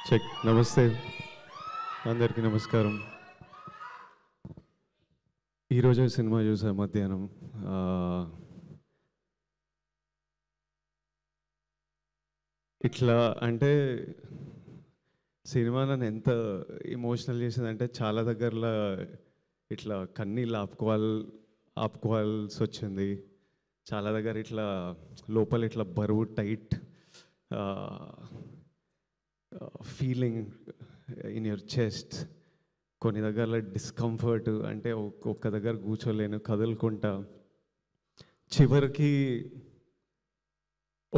Check నమస్తే అందరికీ నమస్కారం. ఈరోజు సినిమా చూసా మధ్యాహ్నం. ఇట్లా అంటే సినిమా నన్ను ఎంత ఎమోషనల్ చేసిందంటే చాలా దగ్గరలో ఇట్లా కన్నీళ్ళు ఆపుకోవాల్సి వచ్చింది. చాలా దగ్గర ఇట్లా లోపల ఇట్లా బరువు tight feeling in your chest. కొన్ని దగ్గరలో డిస్కంఫర్ట్, అంటే ఒక్క దగ్గర కూర్చోలేను, కదులుకుంటా. చివరికి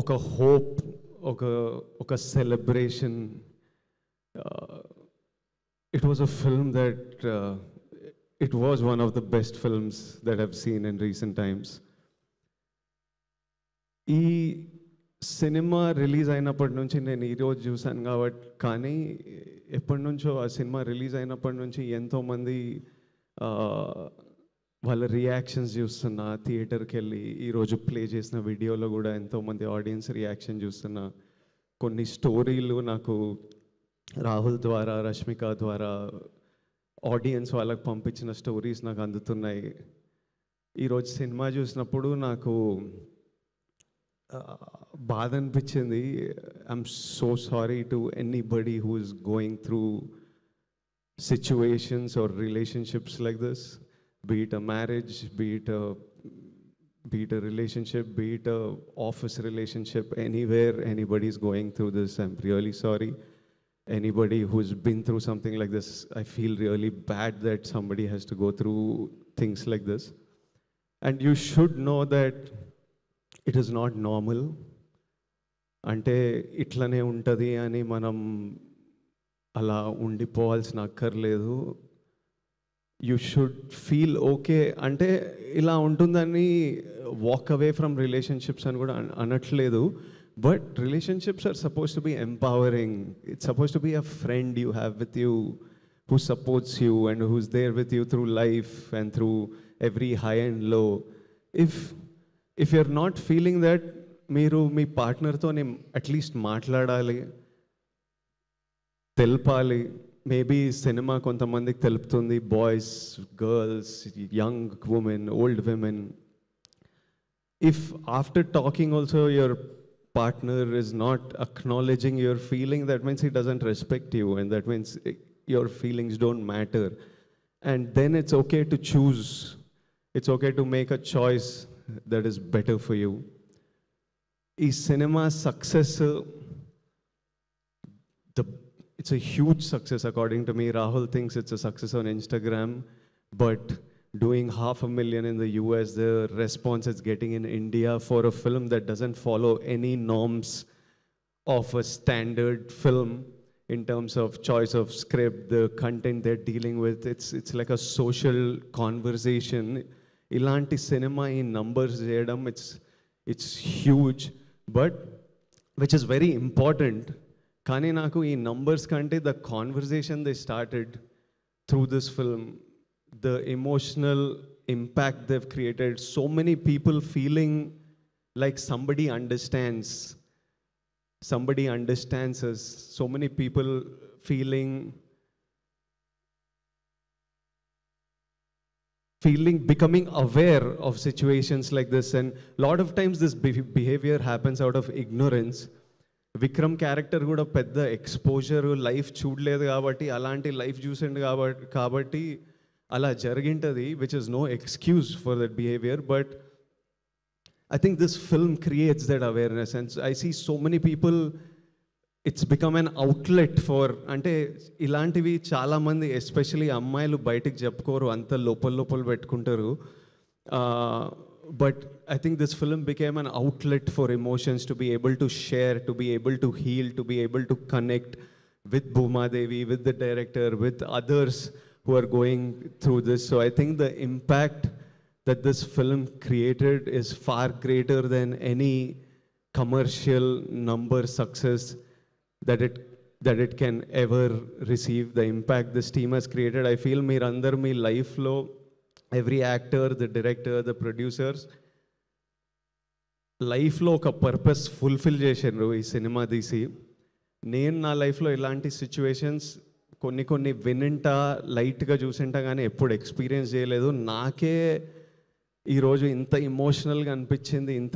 ఒక హోప్, ఒక celebration. It was a film that it was one of the best films that I've seen in recent times. ఈ సినిమా రిలీజ్ అయినప్పటి నుంచి నేను ఈరోజు చూశాను కాబట్టి, కానీ ఎప్పటి నుంచో ఆ సినిమా రిలీజ్ అయినప్పటి నుంచి ఎంతోమంది వాళ్ళ రియాక్షన్స్ చూస్తున్నా. థియేటర్కి వెళ్ళి ఈరోజు ప్లే చేసిన వీడియోలో కూడా ఎంతోమంది ఆడియన్స్ రియాక్షన్ చూస్తున్నా. కొన్ని స్టోరీలు నాకు రాహుల్ ద్వారా, రష్మిక ద్వారా ఆడియన్స్ వాళ్ళకి పంపించిన స్టోరీస్ నాకు అందుతున్నాయి. ఈరోజు సినిమా చూసినప్పుడు నాకు బాధ అనిపించింది. I'm so sorry to anybody who is going through situations or relationships like this, be it a marriage, be it a relationship, be it a office relationship, anywhere anybody is going through this, I'm really sorry. Anybody who's been through something like this, I feel really bad that somebody has to go through things like this. And you should know that it is not normal. అంటే ఇట్లనే ఉంటుంది అని మనం అలా ఉండిపోవాల్సిన అక్కర్లేదు. You should feel okay. అంటే ఇలా ఉంటుందని వాక్ అవే ఫ్రమ్ రిలేషన్షిప్స్ అని కూడా అనట్లేదు. But relationships are supposed to be empowering. It's supposed to be a friend you have with you who supports you and who's there with you through life and through every high and low. If you're not feeling that, మీరు మీ పార్ట్నర్తో at least మాట్లాడాలి, తెలపాలి. Maybe cinema కొంతమందికి తెలుపుతుంది, boys, girls, young women, old women. If after talking also your partner is not acknowledging your feeling, that means he doesn't respect you, and that means your feelings don't matter. And then it's okay to choose. It's okay to make a choice that is better for you. Is cinema success? It's a huge success according to me. Rahul thinks it's a success on Instagram, but doing 500,000 in the US, the response it's getting in India for a film that doesn't follow any norms of a standard film in terms of choice of script, the content they're dealing with. It's like a social conversation. Ilanti cinema in numbers cheyadam, it's huge, but which is very important. Kani naku ee numbers kante the conversation they started through this film, the emotional impact they've created, so many people feeling like somebody understands us, so many people becoming aware of situations like this. And a lot of times this behavior happens out of ignorance. Vikram character కూడా పెద్ద exposure life చూడలేదు కాబట్టి, అలాంటి life చూసిండు కాబట్టి అలా జరిగింటది, which is no excuse for that behavior. But I think this film creates that awareness, and I see so many people, it's become an outlet for, అంటే ఇలాంటివి చాలామంది ఎస్పెషలీ అమ్మాయిలు బయటికి చెప్పుకోరు, అంత లోపల పెట్టుకుంటారు. But I think this film became an outlet for emotions, to be able to share, to be able to heal, to be able to connect with Bhuma Devi, with the director, with others who are going through this. So I think the impact that this film created is far greater than any commercial number success that it can ever receive. The impact this team has created, I feel meerandaru me life lo every actor, the director, the producers, life lo oka purpose fulfill చేశారు ఈ cinema తీసి. నేను నా లైఫ్లో ఇలాంటి situations కొన్ని వినింటా లైట్గా చూసింటా కానీ ఎప్పుడు ఎక్స్పీరియన్స్ చేయలేదు. నాకే ఈరోజు ఇంత ఇమోషనల్గా అనిపించింది, ఇంత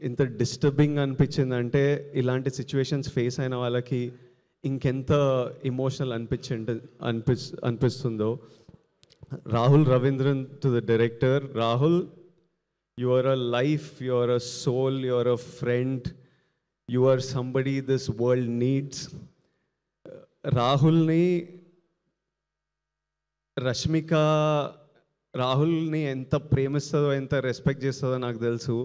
ఇంత డిస్టర్బింగ్ అనిపించింది అంటే ఇలాంటి సిచ్యువేషన్స్ ఫేస్ అయిన వాళ్ళకి ఇంకెంత ఇమోషనల్ అనిపిస్తుందో. Rahul Ravindran to the director. Rahul, you are a life, you are a soul, you are a friend, you are somebody this world needs. రాహుల్ని రష్మిక రాహుల్ని ఎంత ప్రేమిస్తుందో, ఎంత రెస్పెక్ట్ చేస్తుందో నాకు తెలుసు.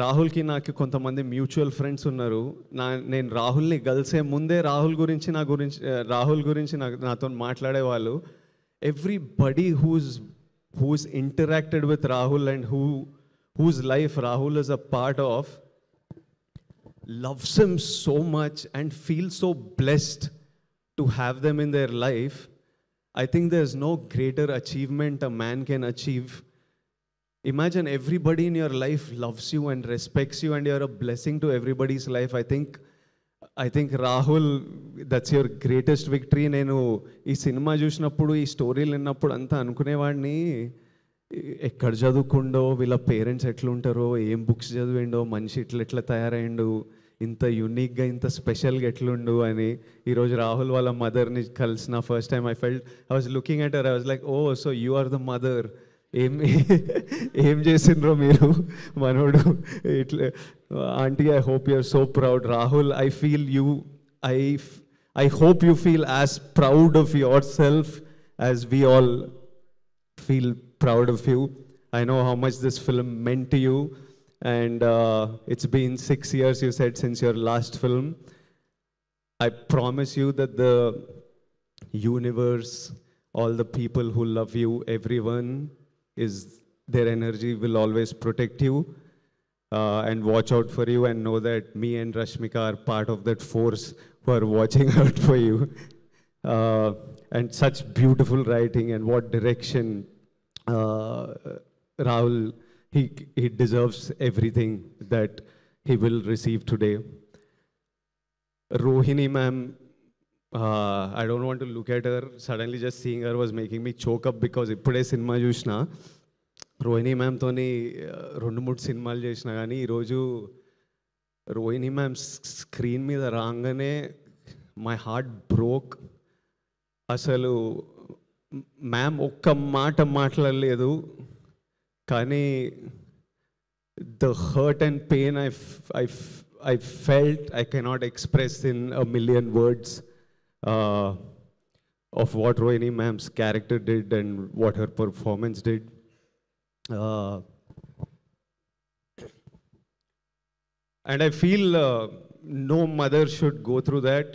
రాహుల్కి నాకు కొంతమంది మ్యూచువల్ ఫ్రెండ్స్ ఉన్నారు. నేను రాహుల్ని కలిసే ముందే రాహుల్ గురించి నాతో మాట్లాడేవాళ్ళు. Everybody who's interacted with Rahul and whose life Rahul is a part of loves him so much and feels so blessed to have them in their life. I think there's no greater achievement a man can achieve. Imagine everybody in your life loves you and respects you and you're a blessing to everybody's life. I think Rahul, that's your greatest victory. నేను ఈ cinema చూసినప్పుడు, ఈ స్టోరీలు విన్నప్పుడు అంతా అనుకునేవాడిని, ఎక్కడ చదువుకుండో, వీళ్ళ పేరెంట్స్ ఎట్లుంటారో, ఏం బుక్స్ చదివిండో, మనిషి ఎట్లా తయారైండు, ఇంత యూనిక్గా ఇంత స్పెషల్గా ఎట్లుండు అని. ఈరోజు రాహుల్ వాళ్ళ మదర్ని కలిసిన first time I was looking at her, I was like, oh so you are the mother. ఏం చేసిండ్రో మీరు మనోడు ఇట్లా. Aunty, I hope you are so proud. Rahul, I feel you, I hope you feel as proud of yourself as we all feel proud of you. I know how much this film meant to you, and it's been 6 years, you said, since your last film. I promise you that the universe, all the people who love you, everyone, their energy will always protect you and watch out for you, and know that me and Rashmika are part of that force who are watching out for you. And such beautiful writing, and what direction. Rahul, he deserves everything that he will receive today. Rohini ma'am, I don't want to look at her. Suddenly just seeing her was making me choke up, because ఇప్పుడే cinema చూసిన. రోహిణి మ్యామ్తోని 2-3 సినిమాలు చేసిన, కానీ ఈరోజు Rohini ma'am screen మీద రాగానే my heart broke. అసలు ma'am ఒక్క మాట మాట్లాడలేదు, కానీ the hurt and pain I felt I cannot express in a million words of what Rohini ma'am's character did and what her performance did. And I feel no mother should go through that.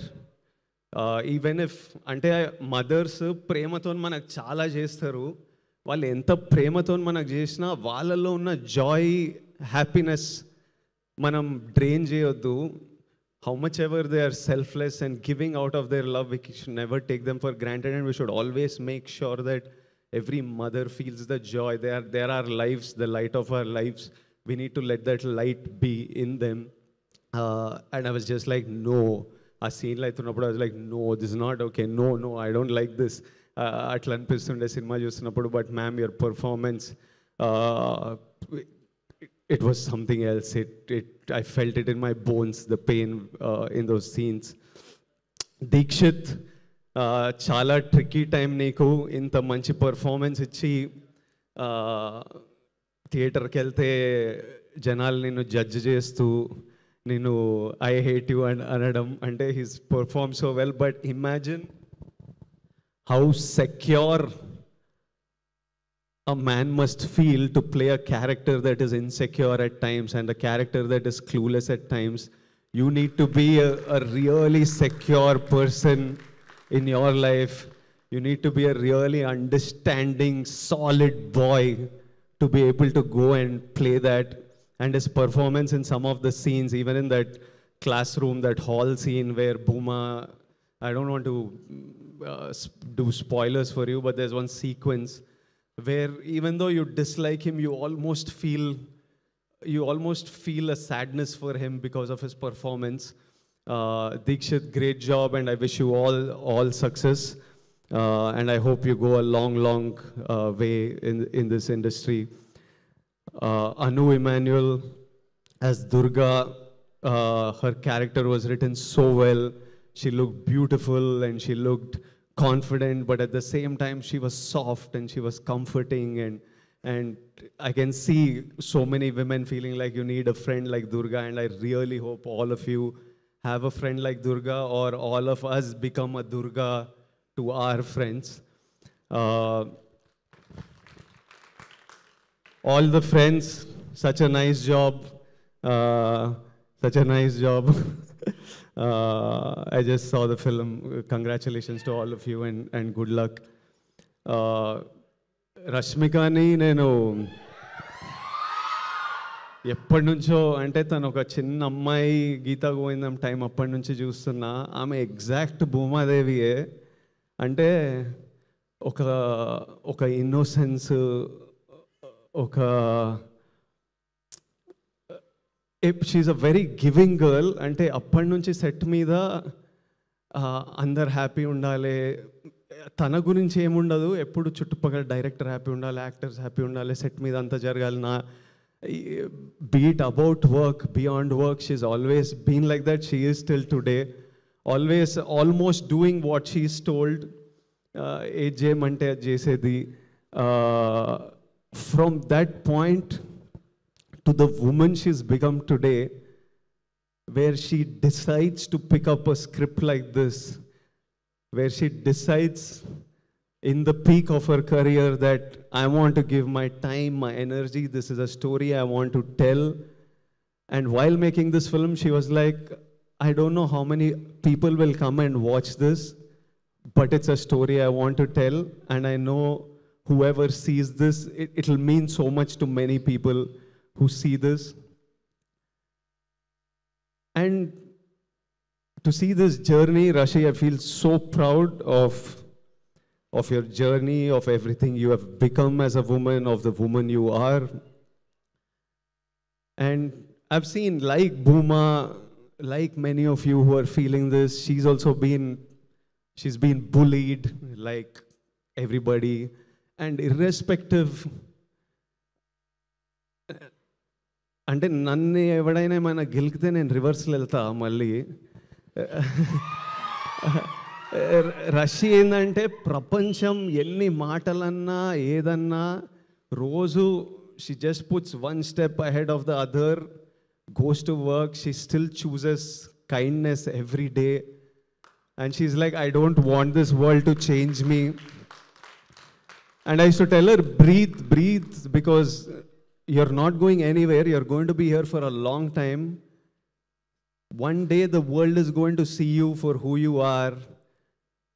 Even if, అంటే mothers ప్రేమతో మనకు చాలా చేస్తారు. వాళ్ళు ఎంత ప్రేమతో మనకు చేసినా వాళ్ళలో ఉన్న జాయ్, హ్యాపీనెస్ మనం డ్రైన్ చేయొద్దు. How much ever they are selfless and giving out of their love, we should never take them for granted, and we should always make sure that every mother feels the joy. They are our lives, the light of our lives. We need to let that light be in them. And I was just like, no. ఆ సీన్లో అవుతున్నప్పుడు I was like, no, this is not okay, no, I don't like this. అట్లా అనిపిస్తుండే cinema చూస్తున్నప్పుడు. But ma'am, your performance, it was something else. I felt it in my bones, the pain in those scenes. Dikshit, చాలా tricky time నీకు. ఇంత మంచి performance ఇచ్చి థియేటర్కి వెళ్తే జనాలు నిన్ను జడ్జ్ చేస్తూ నేను ఐ హేట్ యూ అని అనడం, అంటే he's perform so well. But imagine how secure a man must feel to play a character that is insecure at times and a character that is clueless at times. You need to be a really secure person in your life. You need to be a really understanding, solid boy to be able to go and play that. And his performance in some of the scenes, even in that classroom, that hall scene where Bhuma, I don't want to do spoilers for you, but there's one sequence where even though you dislike him, you almost feel a sadness for him because of his performance. Dikshit, great job, and I wish you all success. And I hope you go a long way in this industry. Anu Emmanuel as Durga, her character was written so well. She looked beautiful and she looked confident, but at the same time she was soft and she was comforting, and I can see so many women feeling like you need a friend like Durga, and I really hope all of you have a friend like Durga, or all of us become a Durga to our friends. All the friends, such a nice job. Such a nice job. I just saw the film. Congratulations to all of you, and good luck. రష్మికని నేను ఎప్పటి నుంచో, అంటే తను ఒక చిన్న అమ్మాయి, గీతా గోవిందం time అప్పటి నుంచి చూస్తున్నా. ఆమె ఎగ్జాక్ట్ భూమాదేవియే. అంటే ఒక ఇన్నోసెన్స్, ఒక she's a very giving girl. అంటే అప్పటి నుంచి సెట్ మీద అందరు హ్యాపీ ఉండాలి, తన గురించి ఏముండదు, ఎప్పుడు చుట్టుపక్కల డైరెక్టర్ హ్యాపీ ఉండాలి, యాక్టర్స్ హ్యాపీ ఉండాలి, సెట్ మీద అంతా జరగాలి. Be it about work, beyond work, she's always been like that. She is still today always almost doing what she is told. ఏది చేయమంటే అది చేసేది. From that point to the woman she's become today, where she decides to pick up a script like this, where she decides in the peak of her career that I want to give my time, my energy, this is a story I want to tell. And while making this film, she was like, I don't know how many people will come and watch this, but it's a story I want to tell, and I know whoever sees this, it'll mean so much to many people who see this. And to see this journey, Rashi, I feel so proud of your journey, of everything you have become as a woman, of the woman you are. And I've seen, like Bhuma, like many of you who are feeling this, she's been bullied like everybody. And irrespective, అంటే నన్ను ఎవడైనా ఏమైనా గెలికితే నేను రివర్స్లో వెళ్తా మళ్ళీ. రష్య ఏంటంటే ప్రపంచం ఎన్ని మాటలన్నా ఏదన్నా రోజు she just puts one step ahead of the other, goes to work, she still chooses kindness every day, and she's like, I don't want this world to change me. And I used to tell her, breathe, because you're not going anywhere. You're going to be here for a long time. One day the world is going to see you for who you are.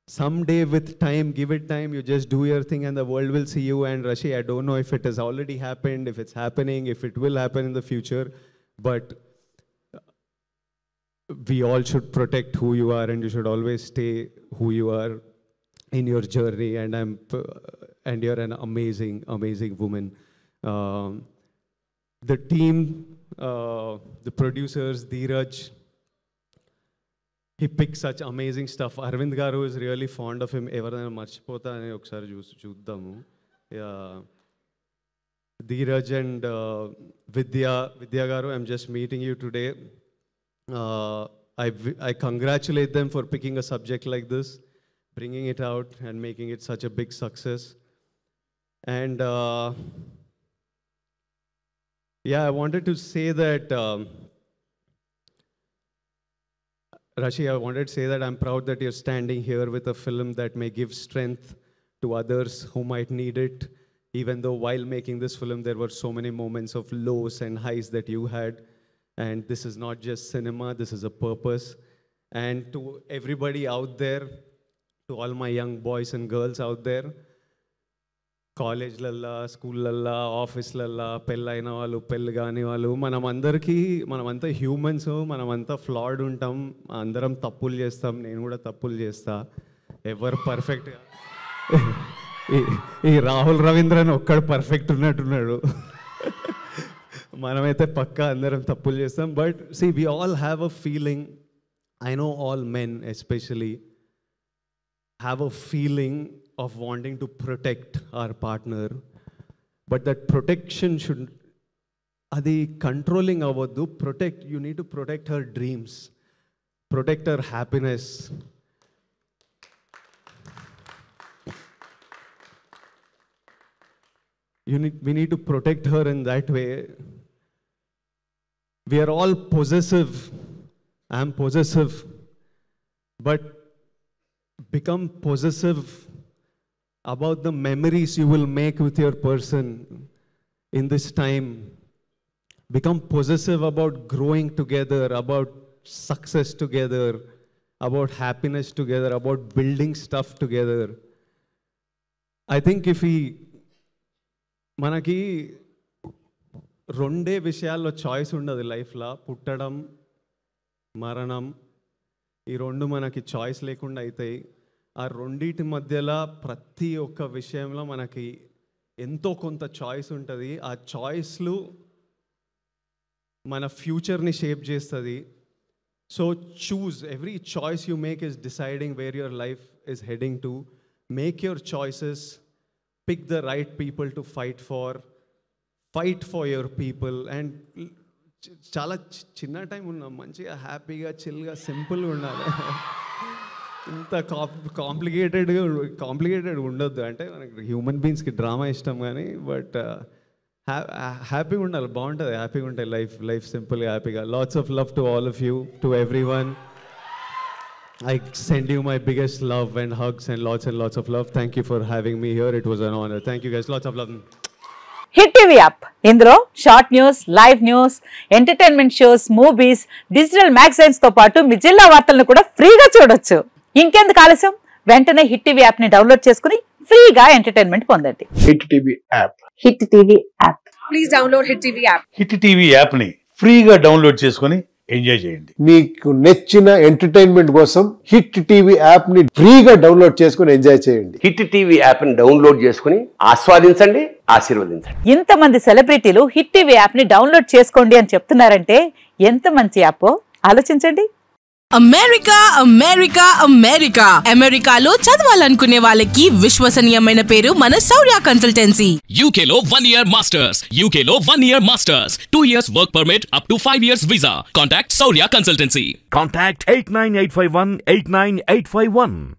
Someday, with time, give it time, you just do your thing and the world will see you. And Rashi, I don't know if it has already happened, if it's happening, if it will happen in the future, but we all should protect who you are, and you should always stay who you are in your journey. And you're an amazing woman. The team, the producers, Dheeraj, he picks such amazing stuff. Arvind Garu is really fond of him. Everana marchipota ane okkari chuddamu. Dheeraj and Vidya Garu, I'm just meeting you today. I congratulate them for picking a subject like this, bringing it out and making it such a big success. And yeah, I wanted to say that, Rashi, I wanted to say that I'm proud that you're standing here with a film that may give strength to others who might need it, even though while making this film, there were so many moments of lows and highs that you had. And this is not just cinema, this is a purpose. And to everybody out there, to all my young boys and girls out there, కాలేజ్లల్లా, స్కూళ్ళల్లా, ఆఫీస్లల్లా, పెళ్ళైన వాళ్ళు, పెళ్ళి కాని వాళ్ళు, మనమంతా humans, మనమంతా ఫ్లాడ్ ఉంటాం, అందరం తప్పులు చేస్తాం, నేను కూడా తప్పులు చేస్తా. ఎవరు పర్ఫెక్ట్? ఈ రాహుల్ రవీంద్రన్ ఒక్కడు పర్ఫెక్ట్ ఉన్నట్టున్నాడు. మనమైతే పక్కా అందరం తప్పులు చేస్తాం. But see, we all have a feeling I know all men especially have a feeling of wanting to protect our partner, but that protection should, adi controlling avoddu. You need to protect her dreams, protect her happiness. We need to protect her in that way. We are all possessive. I am possessive, but become possessive about the memories you will make with your person in this time. Become possessive about growing together, about success together, about happiness together, about building stuff together. I think if we మనకి రెండే విషయాల్లో choice ఉండదు లైఫ్లో, పుట్టడం మరణం. ఈ రెండు మనకి చాయిస్ లేకుండా అవుతాయి. ఆ రెండింటి మధ్యలో ప్రతి ఒక్క విషయంలో మనకి ఎంతో కొంత చాయిస్ ఉంటుంది. ఆ చాయిస్లు మన ఫ్యూచర్ని షేప్ చేస్తుంది. So choose, every choice you make is deciding where your life is heading to. Make your choices, pick the right people to fight for your people. And చాలా చిన్న టైం ఉన్నాం, మంచిగా హ్యాపీగా చిల్గా సింపుల్గా ఉండాలి. ఇంత కాంప్లికేటెడ్ ఉండొద్దు. అంటే మనకి హ్యూమన్ బీయింగ్స్కి డ్రామా ఇష్టం కానీ, బట్ హ్యాపీగా ఉండాలి, బాగుంటుంది, హ్యాపీగా ఉంటాయి లైఫ్ సింపుల్గా హ్యాపీగా. Lots of love to all of you, to everyone. I send you my biggest love and hugs and lots of love. Thank you for having me here. It was an honor. Thank you guys. Lots of love. Hit TV app, ఇందులో short news, live news, entertainment shows, movies, digital magazines తో పాటు మీ జిల్లా వార్తలను కూడా ఫ్రీగా చూడొచ్చు. ఇంకెందుకు ఆలస్యం, వెంటనే హిట్ టీవీ యాప్ ని డౌన్లోడ్ చేసుకుని ఫ్రీగా ఎంటర్టైన్మెంట్ పొందండి. Hit TV app. Hit TV app. Please download hit TV app. Hit TV app ని ఫ్రీగా డౌన్లోడ్ చేసుకుని ఎంజాయ్ చేయండి. మీకు నచ్చిన ఎంటర్టైన్మెంట్ కోసం హిట్ టీవీ యాప్ ని ఫ్రీగా డౌన్లోడ్ చేసుకుని ఎంజాయ్ చేయండి. హిట్ టీవీ యాప్ ని డౌన్లోడ్ చేసుకుని ఆస్వాదించండి, ఆశీర్వదించండి. ఇంతమంది సెలబ్రిటీలు హిట్ టీవీ యాప్ ని డౌన్లోడ్ చేసుకోండి అని చెప్తున్నారంటే ఎంత మంచి యాప్ ఆలోచించండి. అమెరికాలో చదవాలనుకునే వాళ్ళకి విశ్వసనీయమైన పేరు మన శౌర్య కన్సల్టెన్సీ. UK లో 1 year masters, UK లో 1 year masters, 2 years work permit up to 5 years visa. Contact Shaurya Consultancy. Contact 89851 89851.